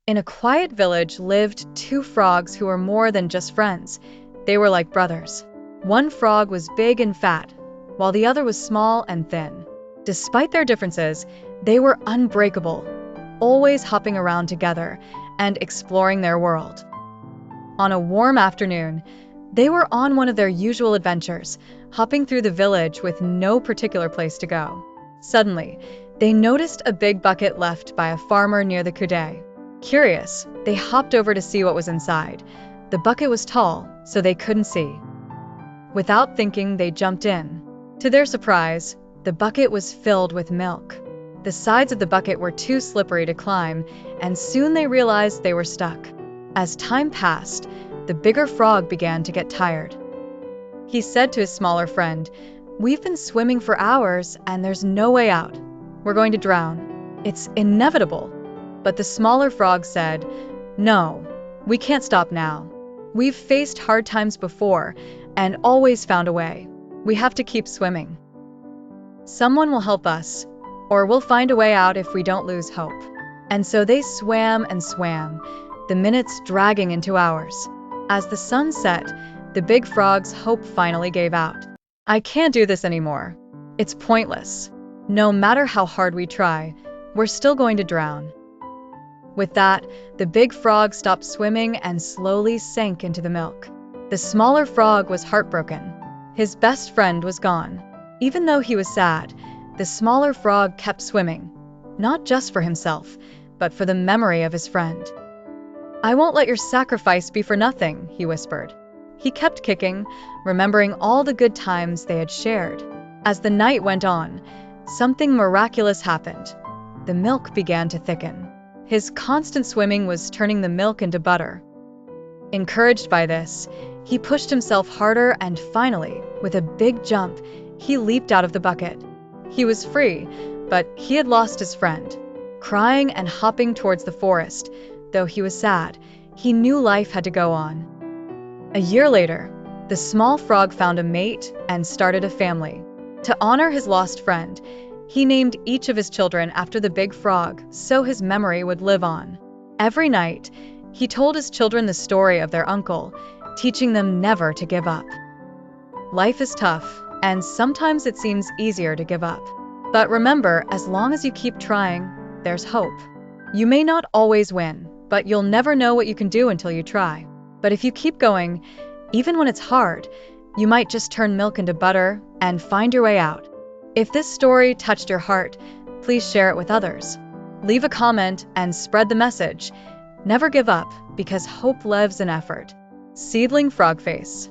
In a quiet village lived two frogs who were more than just friends. They were like brothers. One frog was big and fat, while the other was small and thin. Despite their differences, they were unbreakable, always hopping around together and exploring their world. On a warm afternoon, they were on one of their usual adventures, hopping through the village with no particular place to go. Suddenly, they noticed a big bucket left by a farmer near the Kude. Curious, they hopped over to see what was inside. The bucket was tall, so they couldn't see. Without thinking, they jumped in. To their surprise, the bucket was filled with milk. The sides of the bucket were too slippery to climb, and soon they realized they were stuck. As time passed, the bigger frog began to get tired. He said to his smaller friend, "We've been swimming for hours, and there's no way out. We're going to drown. It's inevitable." But the smaller frog said, "No, we can't stop now. We've faced hard times before and always found a way. We have to keep swimming. Someone will help us, or we'll find a way out if we don't lose hope." And so they swam and swam, the minutes dragging into hours. As the sun set, the big frog's hope finally gave out. "I can't do this anymore. It's pointless. No matter how hard we try, we're still going to drown." With that, the big frog stopped swimming and slowly sank into the milk. The smaller frog was heartbroken. His best friend was gone. Even though he was sad, the smaller frog kept swimming, not just for himself, but for the memory of his friend. "I won't let your sacrifice be for nothing," he whispered. He kept kicking, remembering all the good times they had shared. As the night went on, something miraculous happened. The milk began to thicken. His constant swimming was turning the milk into butter. Encouraged by this, he pushed himself harder and finally, with a big jump, he leaped out of the bucket. He was free, but he had lost his friend. Crying and hopping towards the forest, though he was sad, he knew life had to go on. A year later, the small frog found a mate and started a family. To honor his lost friend, he named each of his children after the big frog so his memory would live on. Every night, he told his children the story of their uncle, teaching them never to give up. Life is tough, and sometimes it seems easier to give up. But remember, as long as you keep trying, there's hope. You may not always win, but you'll never know what you can do until you try. But if you keep going, even when it's hard, you might just turn milk into butter and find your way out. If this story touched your heart, please share it with others. Leave a comment and spread the message. Never give up, because hope lives in effort. Seedling Frogface.